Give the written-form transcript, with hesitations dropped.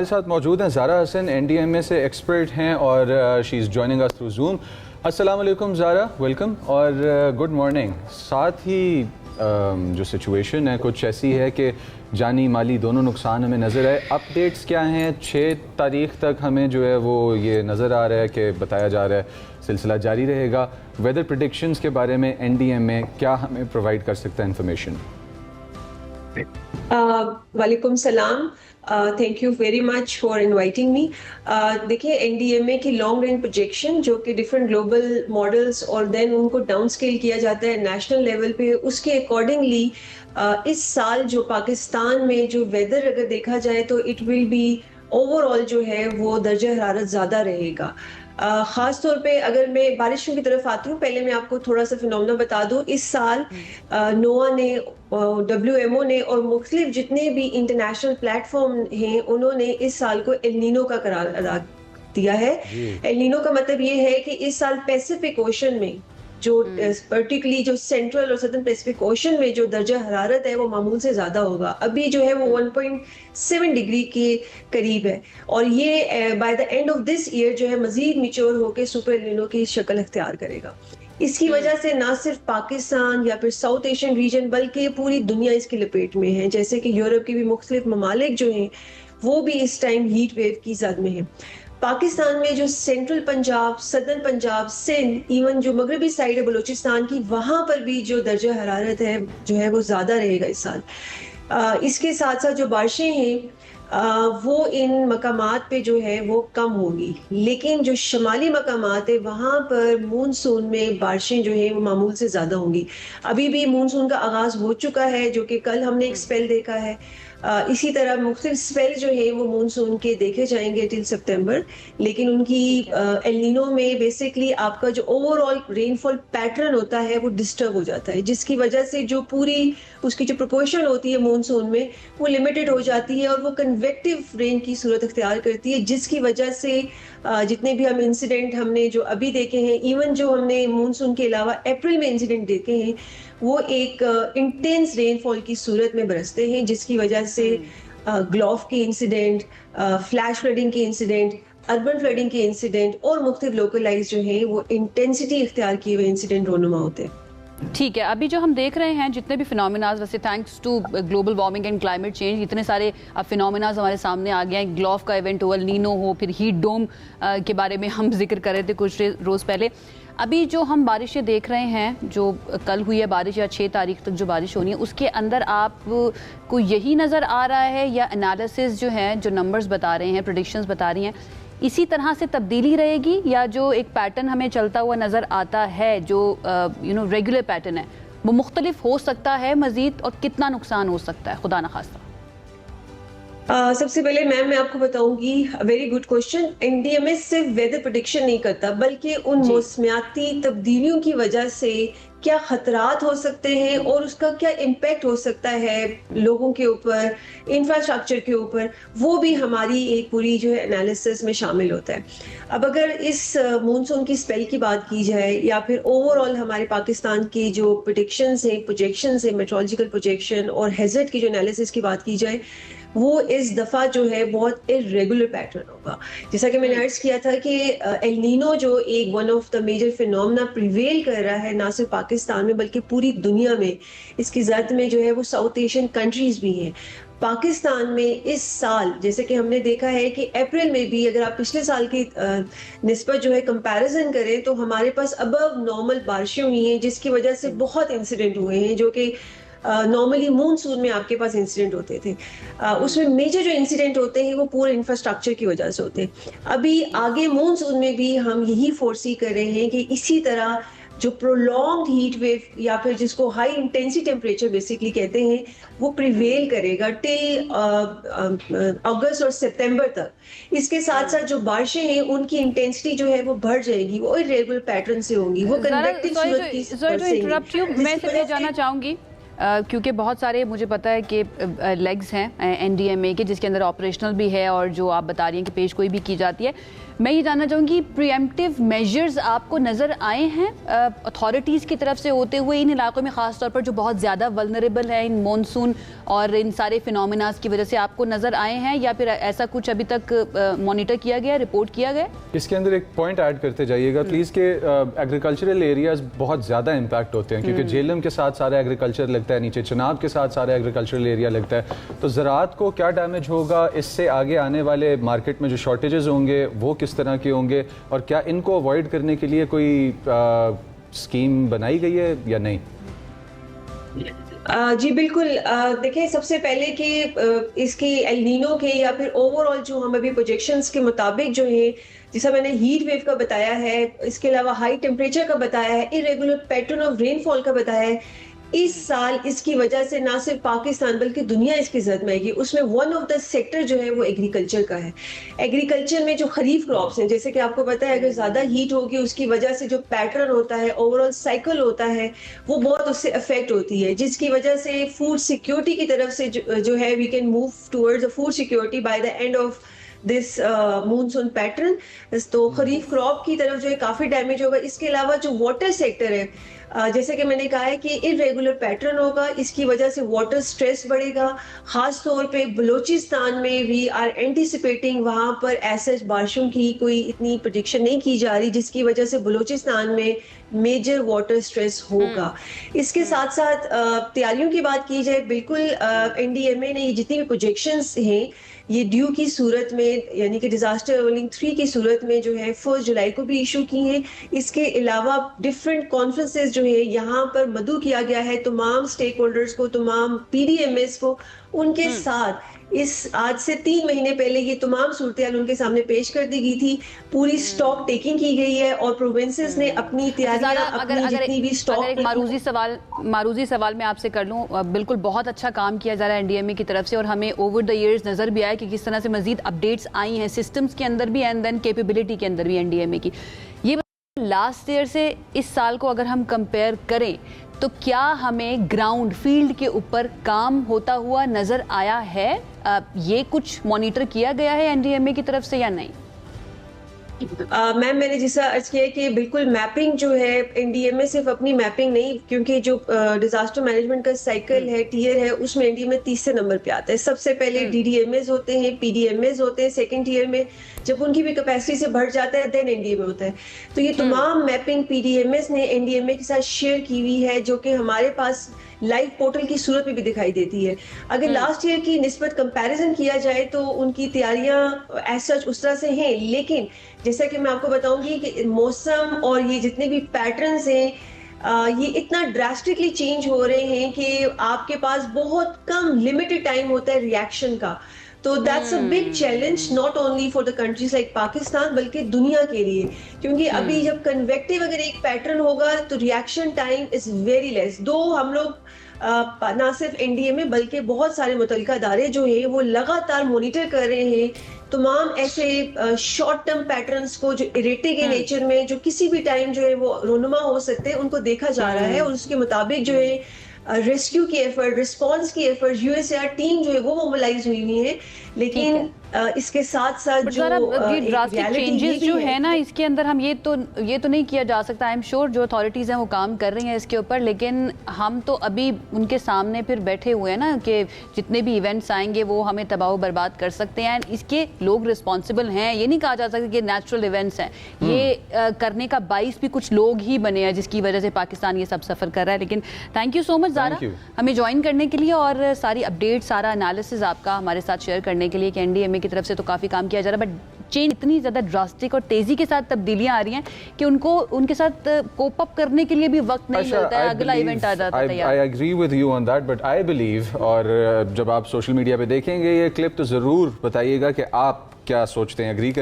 हमारे साथ मौजूद हैं ज़ारा हसन, एनडीएमए से एक्सपर्ट हैं और she is joining us through zoom. अस्सलाम वालेकुम ज़ारा, वेलकम और गुड मॉर्निंग। साथ ही जो सिचुएशन है कुछ ऐसी है कि जानी माली दोनों नुकसान हमें नज़र आए। अपडेट्स क्या हैं? 6 तारीख तक हमें जो है वो ये नज़र आ रहा है कि बताया जा रहा है सिलसिला जारी रहेगा। वेदर प्रेडिक्शंस के बारे में एनडीएमए क्या हमें प्रोवाइड कर सकता है इंफॉर्मेशन? वालेकुम सलाम, thank you very much for inviting me. देखिए, एनडीएमए की लॉन्ग रेंज प्रोजेक्शन जो कि डिफरेंट ग्लोबल मॉडल्स और देन उनको डाउन स्केल किया जाता है नेशनल लेवल पे, उसके अकॉर्डिंगली इस साल जो पाकिस्तान में जो वेदर अगर देखा जाए तो इट विल बी ओवरऑल जो है वो दर्जा हरारत ज़्यादा रहेगा। ख़ास तौर पे अगर मैं बारिशों की तरफ आती हूँ, पहले मैं आपको थोड़ा सा फिनोमेना बता दूँ। इस साल नोआ ने, WMO ने और मुख्तलिफ जितने भी इंटरनेशनल प्लेटफॉर्म हैं उन्होंने इस साल को एल नीनो का करार अदा दिया है। एल नीनो का मतलब ये है कि इस साल पैसिफिक ओशन में जो पर्टिकुलरली जो सेंट्रल और सदर्न पैसिफिक ओशन में जो दर्जा हरारत है वो मामूल से ज़्यादा होगा। अभी जो है वो 1.7 डिग्री के करीब है और ये bye the end of this year जो है मजीद मिच्योर होकर सुपर एल नीनो की शक्ल अख्तियार करेगा। इसकी वजह से ना सिर्फ पाकिस्तान या फिर साउथ एशियन रीजन बल्कि पूरी दुनिया इसकी लपेट में है। जैसे कि यूरोप के भी मुख्तलिफ ममालिक जो हैं वो भी इस टाइम हीट वेव की जद में है। पाकिस्तान में जो central Punjab, southern Punjab, Sindh, even जो मगरबी साइड है बलूचिस्तान की, वहां पर भी जो दर्जा हरारत है जो है वो ज़्यादा रहेगा इस साल। इसके साथ साथ जो बारिशें हैं वो इन मकामात पे जो है वो कम होंगी, लेकिन जो शमाली मकामात है वहाँ पर मूनसून में बारिशें जो है वो मामूल से ज़्यादा होंगी। अभी भी मूनसून का आगाज़ हो चुका है जो कि कल हमने एक स्पेल देखा है। इसी तरह मुख्तलिफ स्पेल जो है वो मूनसून के देखे जाएंगे टिल सितंबर, लेकिन उनकी एल नीनो में बेसिकली आपका जो ओवरऑल रेनफॉल पैटर्न होता है वो डिस्टर्ब हो जाता है, जिसकी वजह से जो पूरी उसकी जो प्रोपोर्शन होती है मूनसून में वो लिमिटेड हो जाती है और वो कन्वेक्टिव रेन की सूरत अख्तियार करती है, जिसकी वजह से जितने भी हम इंसिडेंट हमने जो अभी देखे हैं, इवन जो हमने मूनसून के अलावा अप्रैल में इंसिडेंट देखे हैं, वो एक इंटेंस रेनफॉल की सूरत में बरसते हैं, जिसकी वजह से ग्लोफ के इंसिडेंट, फ्लैश फ्लडिंग के इंसिडेंट, अर्बन फ्लडिंग के इंसिडेंट और मुख्तलिफ लोकलाइज जो हैं वो इंटेंसिटी इख्तियार किए हुए इंसिडेंट रोनुमा होते हैं। ठीक है, अभी जो हम देख रहे हैं जितने भी फिनोमिनाज, वैसे thanks to global warming and climate change इतने सारे फिनोमिनाज हमारे सामने आ गए हैं। ग्लोफ का इवेंट हो, एल नीनो हो, फिर हीट डोम के बारे में हम जिक्र कर रहे थे कुछ रोज़ पहले। अभी जो हम बारिशें देख रहे हैं, जो कल हुई है बारिश या 6 तारीख तक जो बारिश होनी है, उसके अंदर आपको यही नज़र आ रहा है या एनालिसिस जो है, जो नंबर्स बता रहे हैं, प्रेडिक्शंस बता रही हैं, इसी तरह से तब्दीली रहेगी या जो एक पैटर्न हमें चलता हुआ नज़र आता है, जो रेगुलर पैटर्न है, वो मुख्तलिफ हो सकता है मज़ीद, और कितना नुकसान हो सकता है खुदा न खास्ता? सबसे पहले मैम मैं आपको बताऊंगी, वेरी गुड क्वेश्चन। एनडीएमए सिर्फ वेदर प्रेडिक्शन नहीं करता बल्कि उन मौसमियाती तब्दीलियों की वजह से क्या खतरात हो सकते हैं और उसका क्या इम्पैक्ट हो सकता है लोगों के ऊपर, इंफ्रास्ट्रक्चर के ऊपर, वो भी हमारी एक पूरी जो है एनालिसिस में शामिल होता है। अब अगर इस मूनसून की स्पेल की बात की जाए या फिर ओवरऑल हमारे पाकिस्तान की जो प्रेडिक्शंस हैं, प्रोजेक्शंस हैं, मेट्रोलॉजिकल प्रोजेक्शन और हैजर्ड की जो एनालिसिस की बात की जाए, वो इस दफा जो है बहुत इरेगुलर पैटर्न होगा। जैसा कि मैंने अर्ज किया था कि एल नीनो जो एक one of the major phenomena prevail कर रहा है ना सिर्फ पाकिस्तान में बल्कि पूरी दुनिया में, इसकी जद में जो है वो साउथ एशियन कंट्रीज भी हैं। पाकिस्तान में इस साल जैसे कि हमने देखा है कि अप्रैल में भी अगर आप पिछले साल की निस्बत जो है कंपैरिजन करें तो हमारे पास अबव नॉर्मल बारिशें हुई हैं, जिसकी वजह से बहुत इंसिडेंट हुए हैं जो कि नॉर्मली मूनसून में आपके पास इंसिडेंट होते थे। उसमें मेजर जो इंसिडेंट होते हैं वो पूरे इंफ्रास्ट्रक्चर की वजह से होते हैं। अभी आगे मूनसून में भी हम यही फोर्सी कर रहे हैं कि इसी तरह जो प्रोलॉन्ग्ड हीट वेव या फिर जिसको हाई इंटेंसिटी टेम्परेचर बेसिकली कहते हैं वो प्रिवेल करेगा टिल अगस्त और सितंबर तक। इसके साथ साथ जो बारिशें हैं उनकी इंटेंसिटी जो है वो बढ़ जाएगी, वो इरेगुलर पैटर्न से होंगी, वो कन्वेक्टिव सूरत की इंटरप्ट यू, मैं इसलिए जानना चाहूंगी क्योंकि बहुत सारे मुझे पता है कि लेग्स हैं एनडीएमए के जिसके अंदर ऑपरेशनल भी है और जो आप बता रही हैं कि पेश कोई भी की जाती है। मैं ये जानना चाहूँगी प्रीएम्प्टिव मेजर्स आपको नज़र आए हैं अथॉरिटीज़ की तरफ से होते हुए इन इलाकों में, ख़ास तौर पर जो बहुत ज़्यादा वल्नरेबल है इन मॉनसून और इन सारे फिनोमिनास की वजह से, आपको नज़र आए हैं या फिर ऐसा कुछ अभी तक मॉनिटर किया गया, रिपोर्ट किया गया? इसके अंदर एक पॉइंट ऐड करते जाइएगा प्लीज़ कि एग्रीकल्चरल एरियाज बहुत ज़्यादा इम्पैक्ट होते हैं क्योंकि झेलम के साथ सारा एग्रीकल्चर लगता है, नीचे चनाब के साथ सारा एग्रीकल्चरल एरिया लगता है, तो ज़राअत को क्या डैमेज होगा, इससे आगे आने वाले मार्केट में जो शॉर्टेजेस होंगे वो किस तरह के होंगे, और क्या इनको अवॉइड करने के लिए कोई स्कीम बनाई गई है या नहीं? जी बिल्कुल। देखिए, सबसे पहले कि इसकी एल नीनो के या फिर ओवरऑल जो हम अभी प्रोजेक्शंस के मुताबिक जो है, जैसा मैंने हीट वेव का बताया है, इसके अलावा हाई टेम्परेचर का बताया है, इरेगुलर पैटर्न ऑफ रेनफॉल का बताया है, इस साल इसकी वजह से ना सिर्फ पाकिस्तान बल्कि दुनिया इसकी जद में आएगी। उसमें वन ऑफ द सेक्टर जो है वो एग्रीकल्चर का है। एग्रीकल्चर में जो खरीफ क्रॉप्स हैं, जैसे कि आपको पता है अगर ज्यादा हीट होगी उसकी वजह से जो पैटर्न होता है, ओवरऑल साइकिल होता है, वो बहुत उससे अफेक्ट होती है, जिसकी वजह से फूड सिक्योरिटी की तरफ से जो है we can move towards food security by the end of this monsoon pattern. तो खरीफ क्रॉप की तरफ जो है काफी डैमेज होगा। इसके अलावा जो वाटर सेक्टर है, जैसे कि मैंने कहा है कि इरेगुलर पैटर्न होगा, इसकी वजह से वाटर स्ट्रेस बढ़ेगा। खास तौर पे बलूचिस्तान में वी आर एंटिसिपेटिंग, वहां पर ऐसे बारिशों की कोई इतनी प्रेडिक्शन नहीं की जा रही, जिसकी वजह से बलूचिस्तान में मेजर वाटर स्ट्रेस होगा। इसके साथ साथ तैयारियों की बात की जाए, बिल्कुल एनडीएमए ने जितनी भी प्रोजेक्शंस हैं ये ड्यू की सूरत में, यानी कि डिजास्टर अर्निंग 3 की सूरत में जो है 1 जुलाई को भी इशू की हैं। इसके अलावा डिफरेंट कॉन्फ्रेंसेस जो है यहाँ पर मदऊ किया गया है तमाम स्टेक होल्डर्स को, तमाम पीडीएमएस को, उनके साथ इस आज से 3 महीने पहले ये तमाम सूरत उनके सामने पेश कर दी गई थी। पूरी स्टॉक टेकिंग की गई है और प्रोविंसेस ने अपनी तैयारियां, अपनी जितनी भी स्टॉक, एक मारूजी सवाल मैं आपसे कर लूं, बिल्कुल बहुत अच्छा काम किया जा रहा है एनडीएमए की तरफ से और हमें ओवर द इयर्स नजर भी आया कि किस तरह से मजीद अपडेट्स आई हैं सिस्टम्स के अंदर भी एंड देन कैपेबिलिटी के अंदर भी एनडीएमए की। ये लास्ट ईयर से इस साल को अगर हम कंपेयर करें तो क्या हमें ग्राउंड फील्ड के ऊपर काम होता हुआ नजर आया है? ये कुछ मॉनिटर किया गया है एनडीएमए की तरफ से या नहीं? मैम, मैंने जैसा अर्ज किया कि बिल्कुल मैपिंग जो है एनडीएमए सिर्फ अपनी मैपिंग नहीं, क्योंकि जो डिजास्टर मैनेजमेंट का साइकिल है, टीयर है, उसमें एनडीएमए तीसरे नंबर पे आता है। सबसे पहले डीडीएमएस होते हैं, पीडीएमएस होते हैं, सेकंड टीयर में जब उनकी भी कैपेसिटी से बढ़ जाता है देन एनडीएमए होता है। तो ये तमाम मैपिंग पीडीएमएस ने एनडीएमए के साथ शेयर की हुई है, जो कि हमारे पास लाइव पोर्टल की सूरत में भी दिखाई देती है। अगर लास्ट ईयर की निस्बत कंपैरिजन किया जाए तो उनकी तैयारियां एज सच उस तरह से हैं, लेकिन जैसा कि मैं आपको बताऊंगी कि मौसम और ये जितने भी पैटर्न्स हैं ये इतना ड्रास्टिकली चेंज हो रहे हैं कि आपके पास बहुत कम लिमिटेड टाइम होता है रिएक्शन का। तो that's a big challenge not only for the countries like Pakistan बल्कि दुनिया के लिए, क्योंकि अभी जब कन्वेक्टिव अगर एक पैटर्न होगा तो reaction time is very less. दो हम लोग ना सिर्फ एनडीएमए बल्कि बहुत सारे मुतल्लिका अदारे जो है वो लगातार मॉनिटर कर रहे हैं तमाम ऐसे शॉर्ट टर्म पैटर्न्स को जो इरेटिंग है नेचर में, जो किसी भी टाइम जो है वो रोनुमा हो सकते हैं, उनको देखा जा रहा है और उसके मुताबिक जो है रेस्क्यू की एफर्ट, रिस्पांस की एफर्ट, यूएसएआर टीम जो है वो मोबिलाइज हुई है। लेकिन इसके साथ साथ जो ड्रास्टिक चेंजेस जो है ना, इसके अंदर हम ये तो नहीं किया जा सकता। आई एम श्योर जो अथॉरिटीज़ हैं वो काम कर रही हैं इसके ऊपर, लेकिन हम तो अभी उनके सामने फिर बैठे हुए हैं ना कि जितने भी इवेंट्स आएंगे वो हमें तबाह बर्बाद कर सकते हैं। इसके लोग रिस्पॉन्सिबल हैं, ये नहीं कहा जा सकता कि नेचुरल इवेंट्स हैं, ये करने का बाइस भी कुछ लोग ही बने हैं जिसकी वजह से पाकिस्तान ये सब सफ़र कर रहा है। लेकिन thank you so much Zara हमें ज्वाइन करने के लिए और सारी अपडेट, सारा एनालिसिस आपका हमारे साथ शेयर करने के लिए कि एनडीएमए की तरफ से तो काफ़ी काम किया जा रहा है, बट चेंज इतनी ज़्यादा ड्रास्टिक और तेज़ी के साथ तब्दीलियां आ रही हैं कि उनको उनके साथ कोप अप करने के लिए भी वक्त नहीं मिलता है, अगला इवेंट आ जाता है। I agree with you on that, but I believe, और जब आप सोशल मीडिया पे देखेंगे ये क्लिप तो ज़रूर बताइएगा कि आप क्या सोचते हैं, एग्री